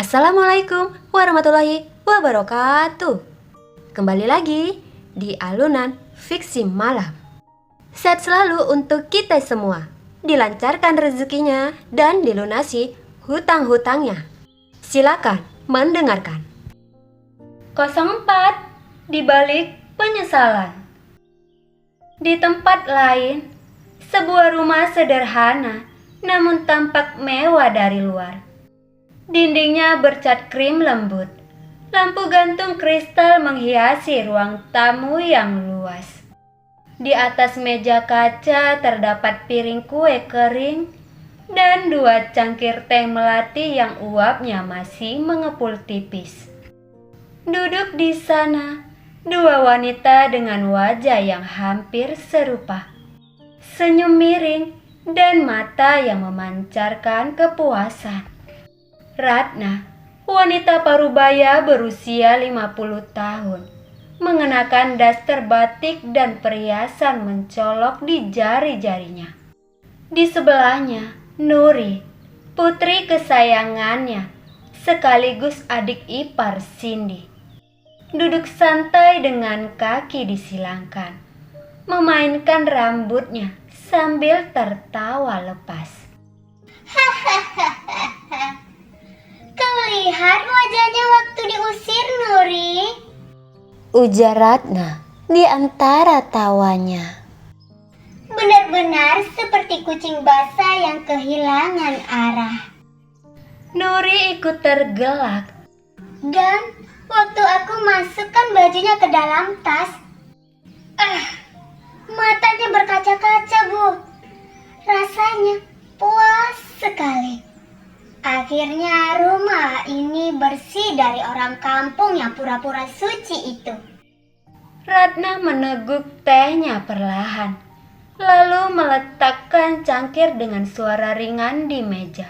Assalamualaikum warahmatullahi wabarakatuh. Kembali lagi di alunan fiksi malam. Sehat selalu untuk kita semua. Dilancarkan rezekinya dan dilunasi hutang-hutangnya. Silakan mendengarkan. 04 di balik penyesalan. Di tempat lain, sebuah rumah sederhana namun tampak mewah dari luar. Dindingnya bercat krim lembut. Lampu gantung kristal menghiasi ruang tamu yang luas. Di atas meja kaca terdapat piring kue kering dan 2 cangkir teh melati yang uapnya masih mengepul tipis. Duduk di sana 2 wanita dengan wajah yang hampir serupa. Senyum miring dan mata yang memancarkan kepuasan. Ratna, wanita parubaya berusia 50 tahun, mengenakan daster batik dan perhiasan mencolok di jari-jarinya. Di sebelahnya, Nuri, putri kesayangannya, sekaligus adik ipar Cindy. Duduk santai dengan kaki disilangkan, memainkan rambutnya sambil tertawa lepas. Kau lihat wajahnya waktu diusir, Nuri? Ujar Ratna di antara tawanya. Benar-benar seperti kucing basah yang kehilangan arah. Nuri ikut tergelak. Dan waktu aku masukkan bajunya ke dalam tas, matanya berkaca-kaca, Bu. Rasanya puas sekali. Akhirnya rumah ini bersih dari orang kampung yang pura-pura suci itu. Ratna meneguk tehnya perlahan, lalu meletakkan cangkir dengan suara ringan di meja.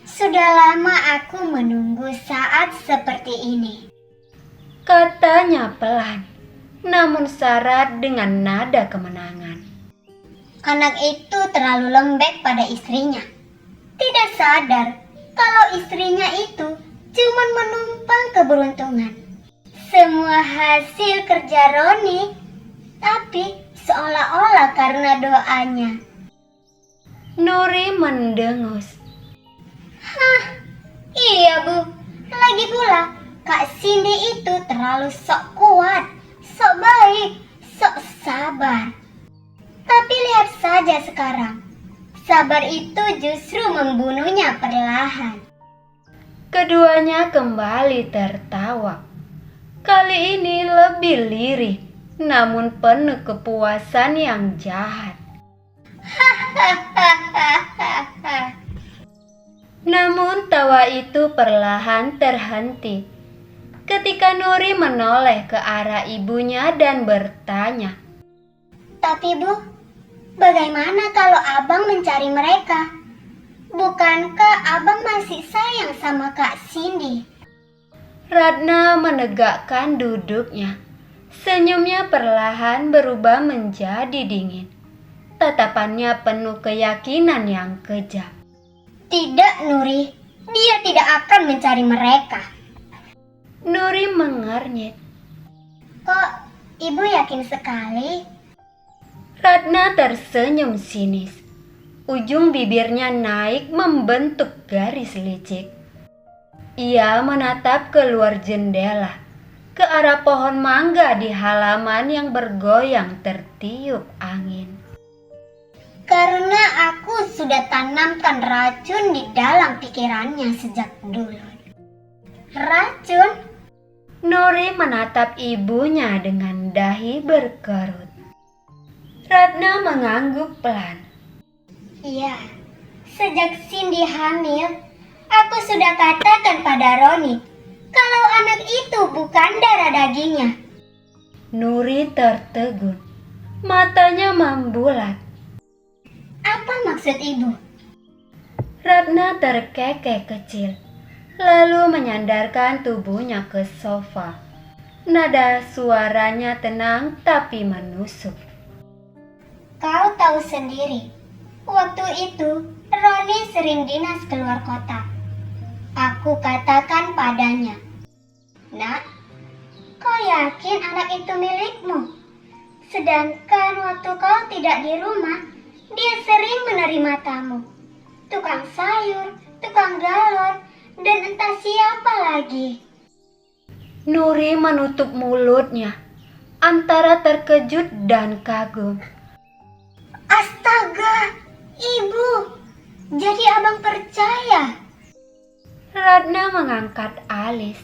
Sudah lama aku menunggu saat seperti ini, Katanya pelan, namun syarat dengan nada kemenangan. Anak itu terlalu lembek pada istrinya. Tidak sadar kalau istrinya itu cuma menumpang keberuntungan. Semua hasil kerja Roni, tapi seolah-olah karena doanya. Nuri mendengus. Iya, Bu. Lagi pula, Kak Cindy itu terlalu sok kuat, sok baik, sok sabar. Tapi lihat saja sekarang. Sabar itu justru membunuhnya perlahan. Keduanya kembali tertawa. Kali ini lebih lirih, namun penuh kepuasan yang jahat. Namun tawa itu perlahan terhenti ketika Nuri menoleh ke arah ibunya dan bertanya. Tapi Bu, bagaimana kalau Abang mencari mereka? Bukankah Abang masih sayang sama Kak Cindy? Ratna menegakkan duduknya. Senyumnya perlahan berubah menjadi dingin. Tatapannya penuh keyakinan yang kejam. Tidak, Nuri. Dia tidak akan mencari mereka. Nuri mengernyit. Kok Ibu yakin sekali? Ratna tersenyum sinis. Ujung bibirnya naik membentuk garis licik. Ia menatap keluar jendela, ke arah pohon mangga di halaman yang bergoyang tertiup angin. Karena aku sudah tanamkan racun di dalam pikirannya sejak dulu. Racun? Nuri menatap ibunya dengan dahi berkerut. Ratna mengangguk pelan. Iya, sejak Cindy hamil, aku sudah katakan pada Roni kalau anak itu bukan darah dagingnya. Nuri tertegun, matanya membulat. Apa maksud Ibu? Ratna terkekeh kecil, lalu menyandarkan tubuhnya ke sofa. Nada suaranya tenang tapi menusuk. Kau tahu sendiri, waktu itu Roni sering dinas keluar kota. Aku Aku katakan padanya, "Nak, kau yakin anak itu milikmu? Sedangkan waktu kau tidak di rumah, dia sering menerima tamu. Tukang sayur, tukang galon, dan entah siapa lagi." Nuri menutup mulutnya antara terkejut dan kagum. "Astaga, Ibu, jadi abang percaya?" Ratna mengangkat alis.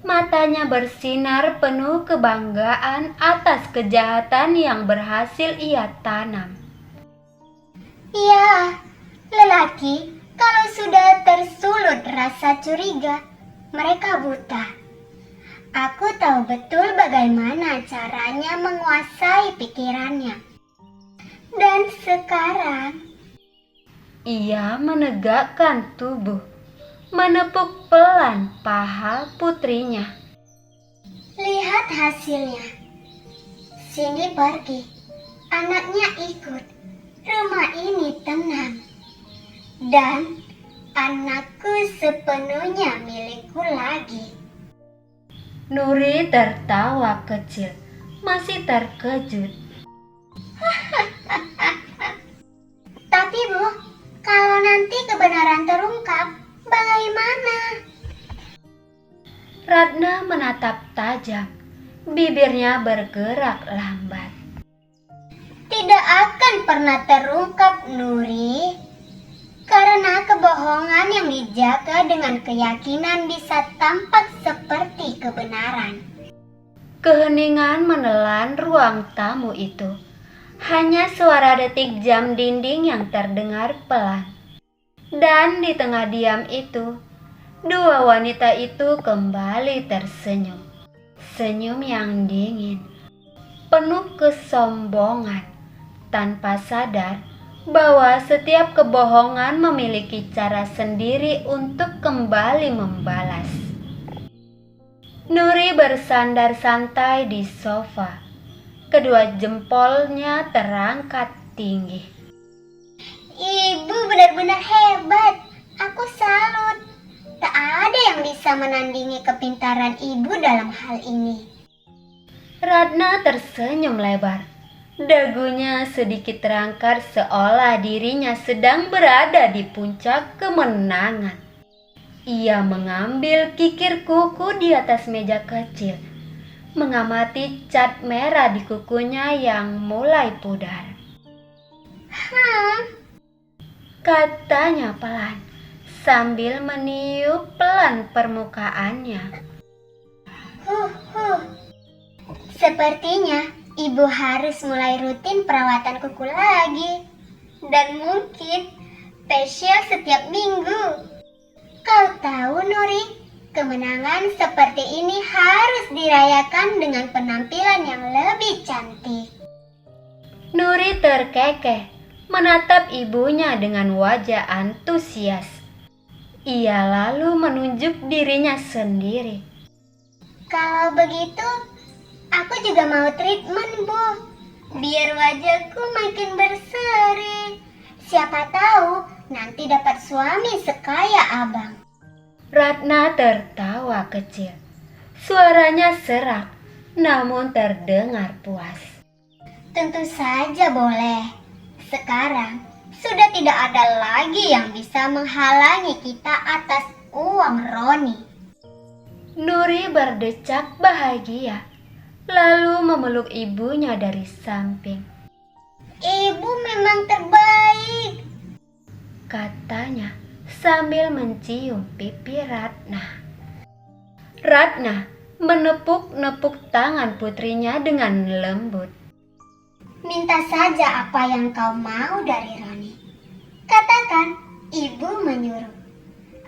Matanya bersinar penuh kebanggaan atas kejahatan yang berhasil ia tanam. "Ya, lelaki kalau sudah tersulut rasa curiga, mereka buta. Aku tahu betul bagaimana caranya menguasai pikirannya. Dan sekarang..." Ia menegakkan tubuh, menepuk pelan paha putrinya. "Lihat hasilnya. Cindy pergi, anaknya ikut. Rumah ini tenang. Dan anakku sepenuhnya milikku lagi." Nuri tertawa kecil, masih terkejut. "Tapi Bu, kalau nanti kebenaran terungkap, bagaimana?" Ratna menatap tajam, bibirnya bergerak lambat. "Tidak akan pernah terungkap, Nuri. Karena kebohongan yang dijaga dengan keyakinan bisa tampak seperti kebenaran." Keheningan menelan ruang tamu itu. Hanya suara detik jam dinding yang terdengar pelan. Dan di tengah diam itu, dua wanita itu kembali tersenyum. Senyum yang dingin, penuh kesombongan, tanpa sadar bahwa setiap kebohongan memiliki cara sendiri untuk kembali membalas. Nuri bersandar santai di sofa. Kedua jempolnya terangkat tinggi. "Ibu benar-benar hebat. Aku salut. Tak ada yang bisa menandingi kepintaran Ibu dalam hal ini." Ratna tersenyum lebar. Dagunya sedikit terangkat seolah dirinya sedang berada di puncak kemenangan. Ia mengambil kikir kuku di atas meja kecil, mengamati cat merah di kukunya yang mulai pudar. Katanya pelan, sambil meniup pelan permukaannya. Sepertinya Ibu harus mulai rutin perawatan kuku lagi. Dan mungkin facial setiap minggu. Kau tahu, Nuri, kemenangan seperti ini harus dirayakan dengan penampilan yang lebih cantik. Nuri terkekeh, menatap ibunya dengan wajah antusias. Ia lalu menunjuk dirinya sendiri. "Kalau begitu, aku juga mau treatment, Bu. Biar wajahku makin berseri. Siapa tahu nanti dapat suami sekaya abang." Ratna tertawa kecil. Suaranya serak, namun terdengar puas. "Tentu saja boleh. Sekarang sudah tidak ada lagi yang bisa menghalangi kita atas uang Roni." Nuri berdecak bahagia, lalu memeluk ibunya dari samping. "Ibu memang terbaik," katanya sambil mencium pipi Ratna. Ratna menepuk-nepuk tangan putrinya dengan lembut. "Minta saja apa yang kau mau dari Roni. Katakan, Ibu menyuruh.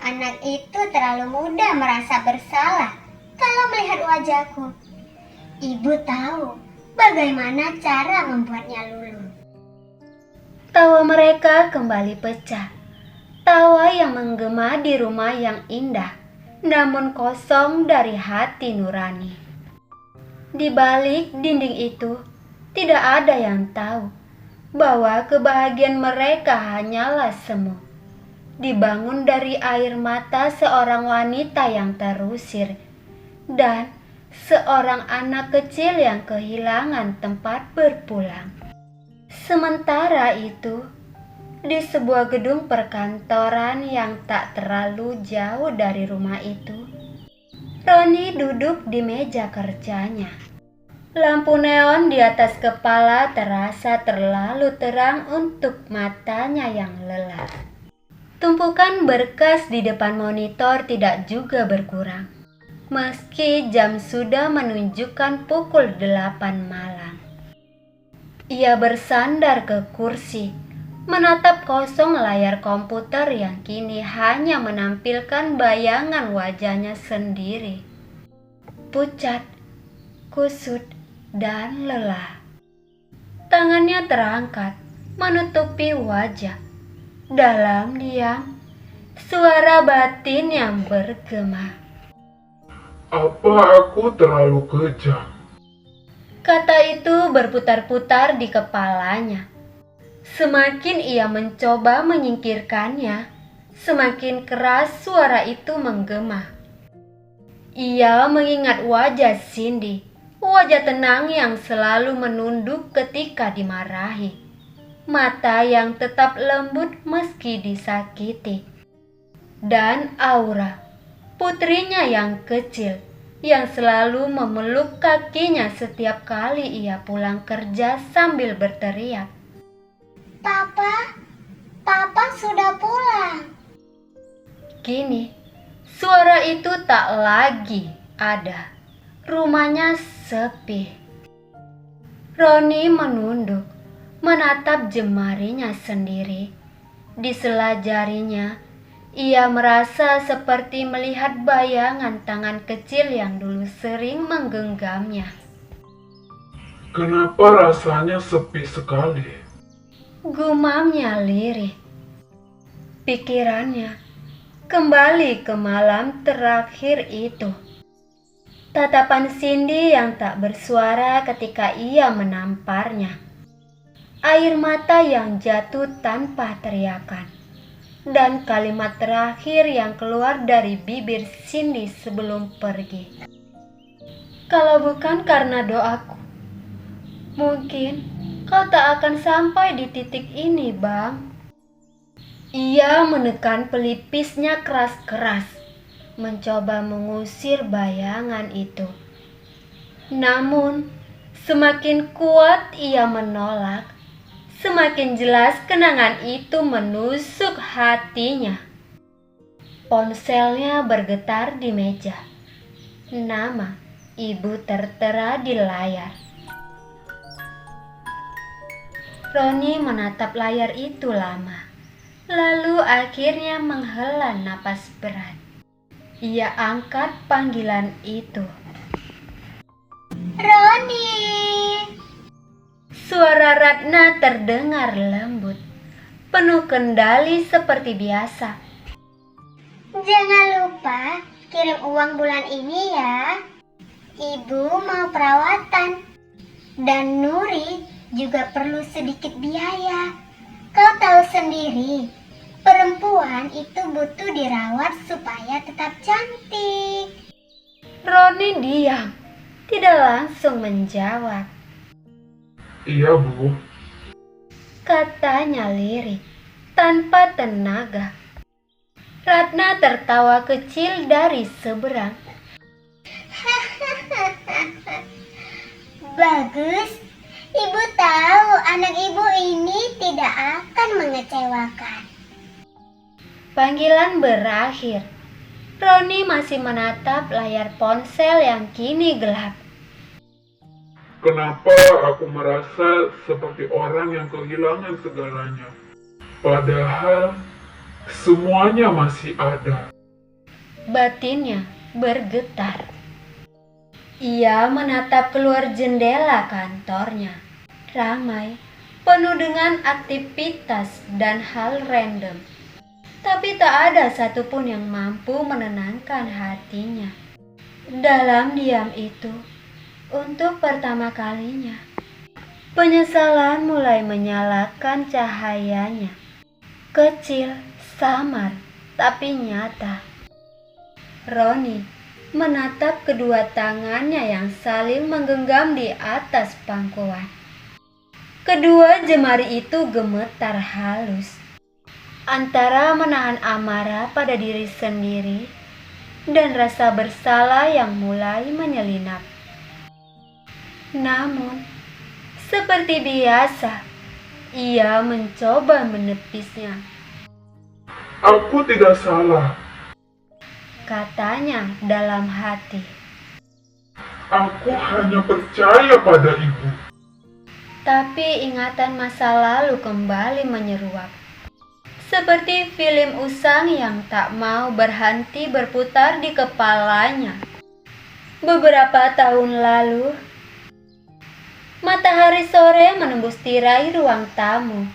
Anak itu terlalu mudah merasa bersalah kalau melihat wajahku. Ibu tahu bagaimana cara membuatnya luluh." Tawa mereka kembali pecah. Tawa yang menggema di rumah yang indah, namun kosong dari hati nurani. Di balik dinding itu, tidak ada yang tahu bahwa kebahagiaan mereka hanyalah semu. dibangun dari air mata seorang wanita yang terusir dan seorang anak kecil yang kehilangan tempat berpulang. Sementara itu, di sebuah gedung perkantoran yang tak terlalu jauh dari rumah itu, Roni duduk di meja kerjanya. Lampu neon di atas kepala terasa terlalu terang untuk matanya yang lelah. Tumpukan berkas di depan monitor tidak juga berkurang, meski jam sudah menunjukkan pukul 8 malam. Ia bersandar ke kursi, menatap kosong layar komputer yang kini hanya menampilkan bayangan wajahnya sendiri. Pucat, kusut, dan lelah. Tangannya terangkat, menutupi wajah. Dalam diam, suara batin yang bergema. Apa aku terlalu kejam? Kata itu berputar-putar di kepalanya. Semakin ia mencoba menyingkirkannya, semakin keras suara itu menggema. Ia mengingat wajah Cindy, wajah tenang yang selalu menunduk ketika dimarahi, mata yang tetap lembut meski disakiti, dan Aura, putrinya yang kecil, yang selalu memeluk kakinya setiap kali ia pulang kerja sambil berteriak, Papa sudah pulang." Kini, suara itu tak lagi ada. Rumahnya sepi. Roni menunduk, menatap jemarinya sendiri. Di sela jarinya, ia merasa seperti melihat bayangan tangan kecil yang dulu sering menggenggamnya. Kenapa rasanya sepi sekali? Gumamnya lirih. Pikirannya kembali ke malam terakhir itu. Tatapan Cindy yang tak bersuara ketika ia menamparnya. Air mata yang jatuh tanpa teriakan. Dan kalimat terakhir yang keluar dari bibir Cindy sebelum pergi. Kalau bukan karena doaku, mungkin kau tak akan sampai di titik ini, Bang. Ia menekan pelipisnya keras-keras, mencoba mengusir bayangan itu. Namun, semakin kuat ia menolak, semakin jelas kenangan itu menusuk hatinya. Ponselnya bergetar di meja. Nama ibu tertera di layar. Roni menatap layar itu lama, lalu akhirnya menghela napas berat. Ia angkat panggilan itu. "Roni!" Suara Ratna terdengar lembut, penuh kendali seperti biasa. "Jangan lupa kirim uang bulan ini ya. Ibu mau perawatan. Dan Nuri juga perlu sedikit biaya. Kau tahu sendiri, perempuan itu butuh dirawat supaya tetap cantik." Roni diam, tidak langsung menjawab. Iya, Bu. Katanya lirih, tanpa tenaga. Ratna tertawa kecil dari seberang. "Bagus. Ibu tahu anak ibu ini tidak akan mengecewakan." Panggilan berakhir. Roni masih menatap layar ponsel yang kini gelap. Kenapa aku merasa seperti orang yang kehilangan segalanya? Padahal semuanya masih ada. Batinnya bergetar. Ia menatap keluar jendela kantornya. Ramai, penuh dengan aktivitas dan hal random. Tapi tak ada satupun yang mampu menenangkan hatinya. Dalam diam itu, untuk pertama kalinya, penyesalan mulai menyalakan cahayanya. Kecil, samar tapi nyata. Roni menatap kedua tangannya yang saling menggenggam di atas pangkuan. Kedua jemari itu gemetar halus, antara menahan amarah pada diri sendiri dan rasa bersalah yang mulai menyelinap. Namun, seperti biasa, ia mencoba menepisnya. Aku tidak salah. Katanya dalam hati. Aku hanya percaya pada ibu. Tapi ingatan masa lalu kembali menyeruak. Seperti film usang yang tak mau berhenti berputar di kepalanya. Beberapa tahun lalu, matahari sore menembus tirai ruang tamu.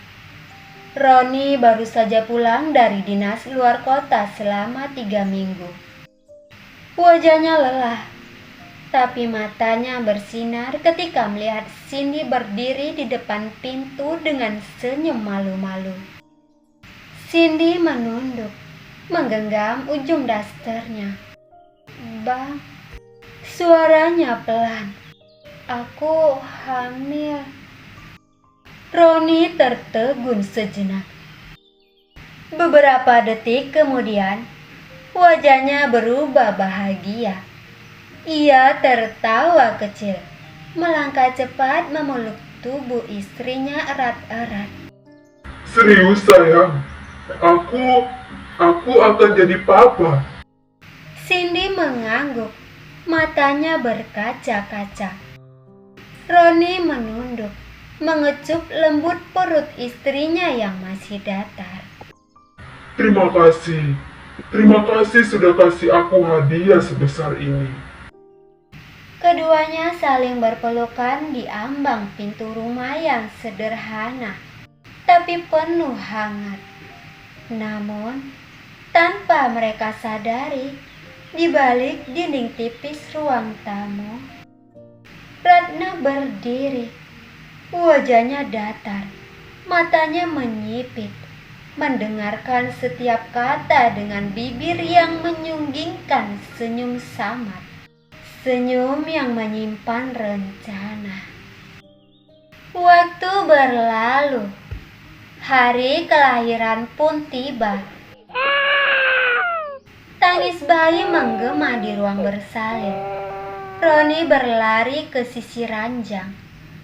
Roni baru saja pulang dari dinas luar kota selama 3 minggu. Wajahnya lelah, tapi matanya bersinar ketika melihat Cindy berdiri di depan pintu dengan senyum malu-malu. Cindy menunduk, menggenggam ujung dasternya. "Bang," suaranya pelan. "Aku hamil." Roni tertegun sejenak. Beberapa detik kemudian, wajahnya berubah bahagia. Ia tertawa kecil, melangkah cepat memeluk tubuh istrinya erat-erat. Serius sayang, aku akan jadi papa. Cindy mengangguk, matanya berkaca-kaca. Roni menunduk, mengecup lembut perut istrinya yang masih datar. Terima kasih sudah kasih aku hadiah sebesar ini. Keduanya saling berpelukan di ambang pintu rumah yang sederhana, tapi penuh hangat. Namun, tanpa mereka sadari, di balik dinding tipis ruang tamu, Ratna berdiri. Wajahnya datar, matanya menyipit, mendengarkan setiap kata dengan bibir yang menyunggingkan senyum samar. Senyum yang menyimpan rencana. Waktu berlalu. Hari kelahiran pun tiba. Tangis bayi menggema di ruang bersalin. Roni berlari ke sisi ranjang,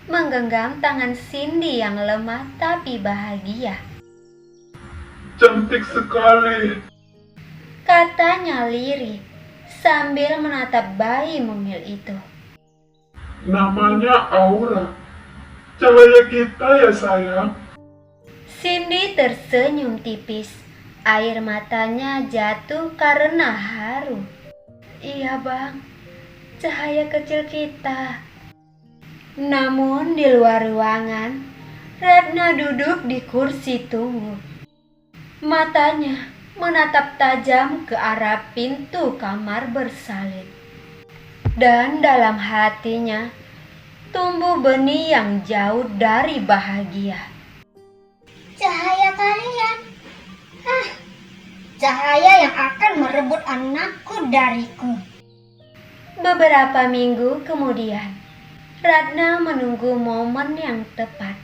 menggenggam tangan Cindy yang lemah tapi bahagia. Cantik sekali, Katanya lirih sambil menatap bayi mungil itu. namanya Aura. Cahaya kita ya sayang. Cindy tersenyum tipis. Air matanya jatuh karena haru. "Iya bang, cahaya kecil kita." Namun di luar ruangan, Ratna duduk di kursi tunggu. Matanya menatap tajam ke arah pintu kamar bersalin. Dan dalam hatinya tumbuh benih yang jauh dari bahagia. Cahaya kalian. Cahaya yang akan merebut anakku dariku. Beberapa minggu kemudian, Ratna menunggu momen yang tepat.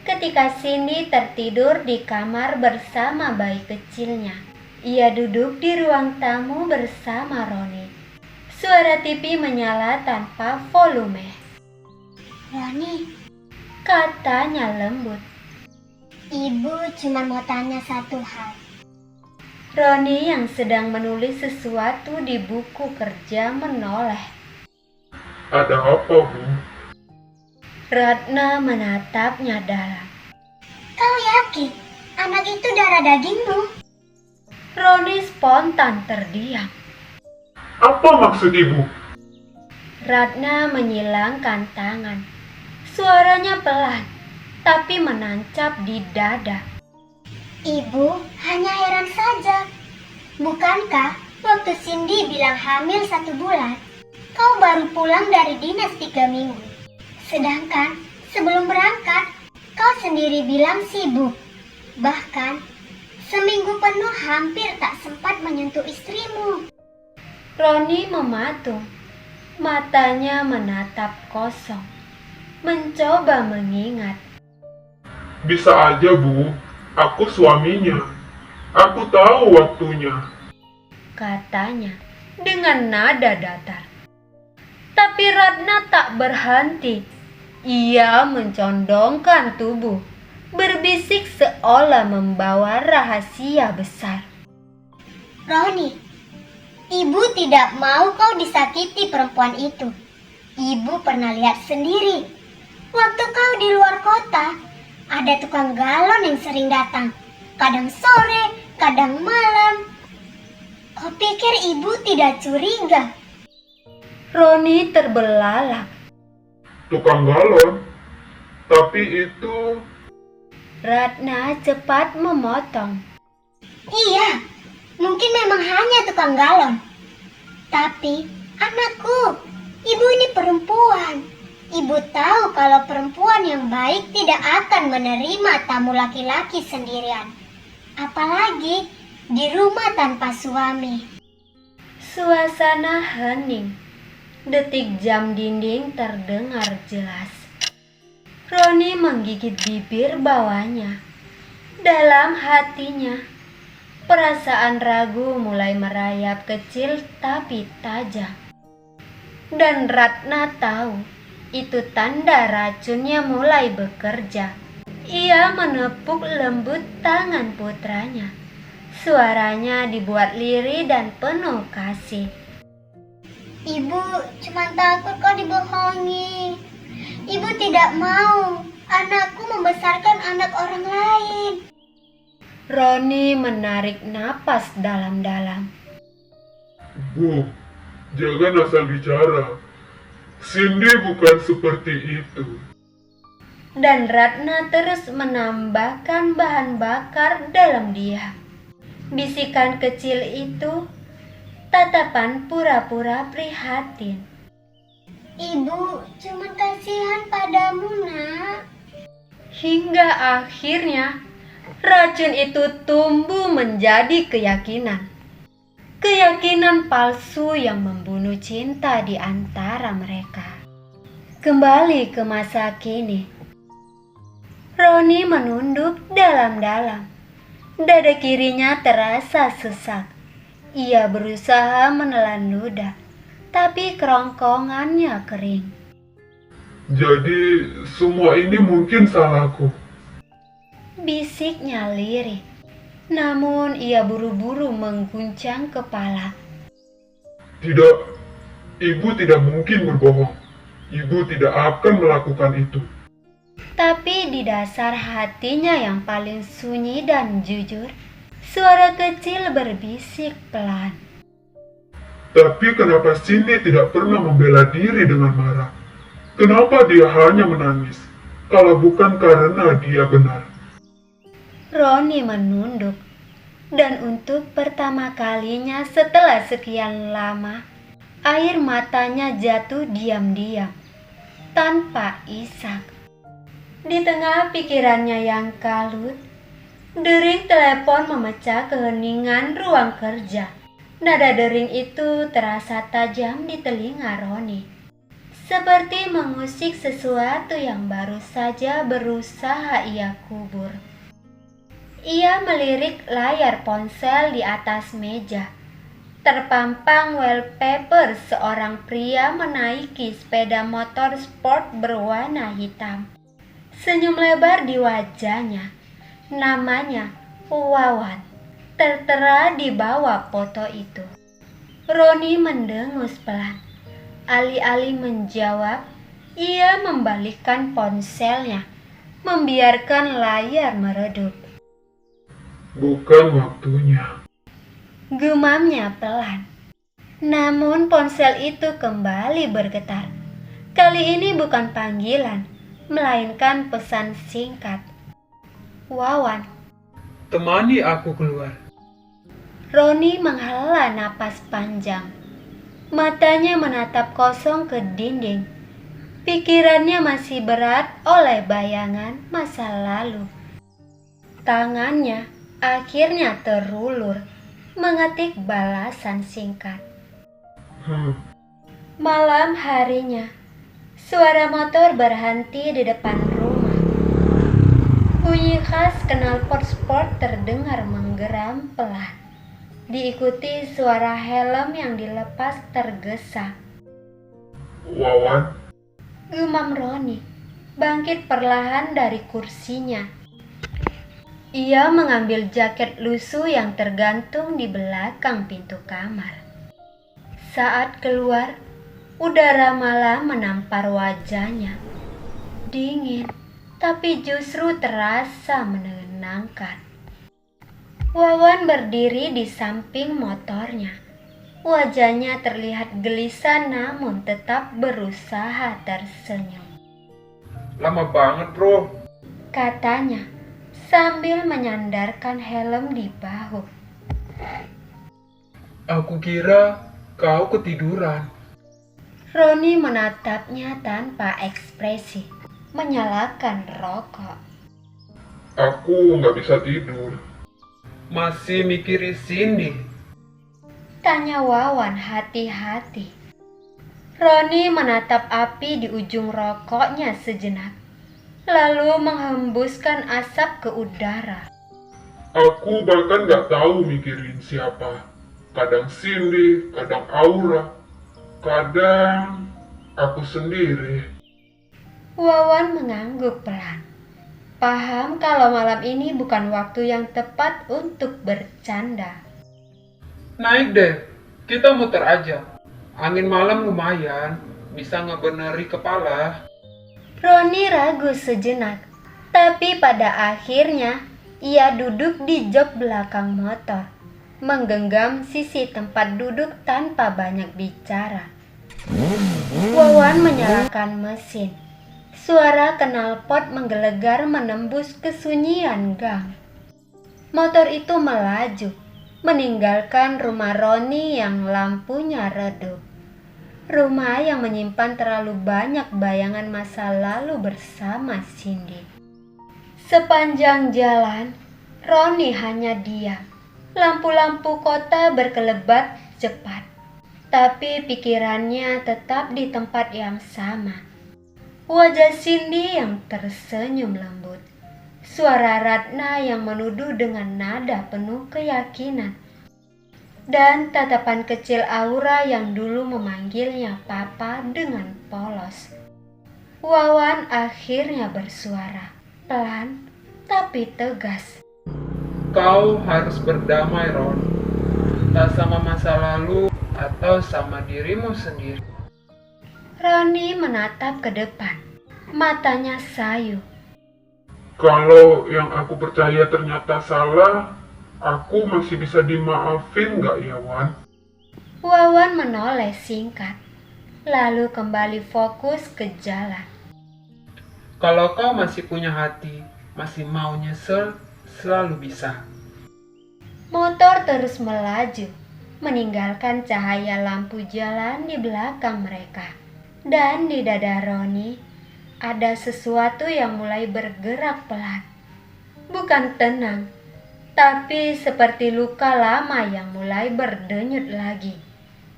Ketika Cindy tertidur di kamar bersama bayi kecilnya, ia duduk di ruang tamu bersama Roni. Suara TV menyala tanpa volume. Roni, Katanya lembut. ibu cuma mau tanya satu hal. Roni yang sedang menulis sesuatu di buku kerja menoleh. Ada apa, Bu? Ratna menatapnya dalam. Kau yakin anak itu darah dagingmu? Roni spontan terdiam. Apa maksud Ibu? Ratna menyilangkan tangan. Suaranya pelan, tapi menancap di dada. Ibu hanya heran saja. Bukankah waktu Cindy bilang hamil 1 bulan, kau baru pulang dari dinas 3 minggu? Sedangkan sebelum berangkat, kau sendiri bilang sibuk. Bahkan Seminggu penuh hampir tak sempat menyentuh istrimu. Roni mematung. Matanya menatap kosong. Mencoba mengingat. Bisa aja, Bu. Aku suaminya. Aku tahu waktunya. Katanya dengan nada datar. Tapi Ratna tak berhenti. Ia mencondongkan tubuh, berbisik seolah membawa rahasia besar. Roni, ibu tidak mau kau disakiti perempuan itu. Ibu pernah lihat sendiri. Waktu kau di luar kota, ada tukang galon yang sering datang. Kadang sore, kadang malam. Kau pikir ibu tidak curiga? Roni terbelalak. Tukang galon. Tapi itu... Ratna cepat memotong. Iya, mungkin memang hanya tukang galon. Tapi, anakku, ibu ini perempuan. Ibu tahu kalau perempuan yang baik tidak akan menerima tamu laki-laki sendirian. Apalagi di rumah tanpa suami. Suasana hening. Detik jam dinding terdengar jelas. Roni menggigit bibir bawahnya. Dalam hatinya, perasaan ragu mulai merayap kecil tapi tajam. Dan Ratna tahu, itu tanda racunnya mulai bekerja. Ia menepuk lembut tangan putranya. Suaranya dibuat lirih dan penuh kasih. Ibu cuma takut kau dibohongi. Ibu tidak mau anakku membesarkan anak orang lain. Roni menarik napas dalam-dalam. Bu, jangan asal bicara. Cindy bukan seperti itu. Dan Ratna terus menambahkan bahan bakar dalam dia. Bisikan kecil itu, tatapan pura-pura prihatin. Ibu cuma kasihan padamu, Nak. Hingga akhirnya racun itu tumbuh menjadi keyakinan. Keyakinan palsu yang membunuh cinta di antara mereka. Kembali ke masa kini. Roni menunduk dalam-dalam. Dada kirinya terasa sesak. Ia berusaha menelan ludah, tapi kerongkongannya kering. Jadi semua ini mungkin salahku. Bisiknya lirih. Namun ia buru-buru mengguncang kepala. Tidak, ibu tidak mungkin berbohong. Ibu tidak akan melakukan itu. Tapi di dasar hatinya yang paling sunyi dan jujur, suara kecil berbisik pelan. Tapi kenapa Cindy tidak pernah membela diri dengan marah? Kenapa dia hanya menangis? Kalau bukan karena dia benar. Roni menunduk, dan untuk pertama kalinya setelah sekian lama, air matanya jatuh diam-diam, tanpa isak. Di tengah pikirannya yang kalut, dering telepon memecah keheningan ruang kerja. Nada dering itu terasa tajam di telinga Roni, seperti mengusik sesuatu yang baru saja berusaha ia kubur. Ia melirik layar ponsel di atas meja. Terpampang wallpaper seorang pria menaiki sepeda motor sport berwarna hitam. Senyum lebar di wajahnya. Namanya Wawan tertera di bawah foto itu. Roni mendengus pelan. Alih-alih menjawab, ia membalikkan ponselnya, membiarkan layar meredup. Bukan waktunya. Gumamnya pelan. Namun ponsel itu kembali bergetar. Kali ini bukan panggilan, melainkan pesan singkat. Wawan. Temani aku keluar. Roni menghela napas panjang. Matanya menatap kosong ke dinding. Pikirannya masih berat oleh bayangan masa lalu. Tangannya akhirnya terulur mengetik balasan singkat. Malam harinya, suara motor berhenti di depan rumah. Bunyi khas knalpot sport terdengar menggeram pelan, diikuti suara helm yang dilepas tergesa. Wawan, Gumam Roni, bangkit perlahan dari kursinya. Ia mengambil jaket lusuh yang tergantung di belakang pintu kamar. Saat keluar, udara malam menampar wajahnya. Dingin, tapi justru terasa menenangkan. Wawan berdiri di samping motornya. Wajahnya terlihat gelisah namun tetap berusaha tersenyum. Lama banget bro. Katanya sambil menyandarkan helm di bahu. Aku kira kau ketiduran. Roni menatapnya tanpa ekspresi, menyalakan rokok. aku nggak bisa tidur. Masih mikirin Cindy? Tanya Wawan hati-hati. Roni menatap api di ujung rokoknya sejenak, lalu menghembuskan asap ke udara. Aku bahkan nggak tahu mikirin siapa. Kadang Cindy, kadang Aura, kadang aku sendiri. Wawan mengangguk pelan. Paham kalau malam ini bukan waktu yang tepat untuk bercanda. Naik deh, kita muter aja. Angin malam lumayan, bisa ngebeneri kepala. Roni ragu sejenak, tapi pada akhirnya ia duduk di jok belakang motor, menggenggam sisi tempat duduk tanpa banyak bicara. Wawan menyalakan mesin. Suara knalpot menggelegar menembus kesunyian gang. Motor itu melaju, meninggalkan rumah Roni yang lampunya redup. Rumah yang menyimpan terlalu banyak bayangan masa lalu bersama Cindy. Sepanjang jalan, Roni hanya diam. Lampu-lampu kota berkelebat cepat, tapi pikirannya tetap di tempat yang sama. Wajah Cindy yang tersenyum lembut, suara Ratna yang menuduh dengan nada penuh keyakinan, dan tatapan kecil Aura yang dulu memanggilnya Papa dengan polos. Wawan akhirnya bersuara, pelan tapi tegas. Kau harus berdamai, Ron. Entah sama masa lalu atau sama dirimu sendiri. Roni menatap ke depan, matanya sayu. Kalau yang aku percaya ternyata salah, aku masih bisa dimaafin nggak ya, Wan? Wawan menoleh singkat, lalu kembali fokus ke jalan. Kalau kau masih punya hati, masih mau nyesel, selalu bisa. Motor terus melaju, meninggalkan cahaya lampu jalan di belakang mereka. Dan di dada Roni, ada sesuatu yang mulai bergerak pelan. Bukan tenang, tapi seperti luka lama yang mulai berdenyut lagi,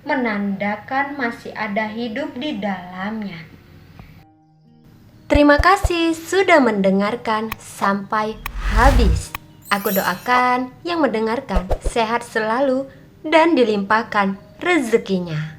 menandakan masih ada hidup di dalamnya. Terima kasih sudah mendengarkan sampai habis. Aku doakan yang mendengarkan sehat selalu dan dilimpahkan rezekinya.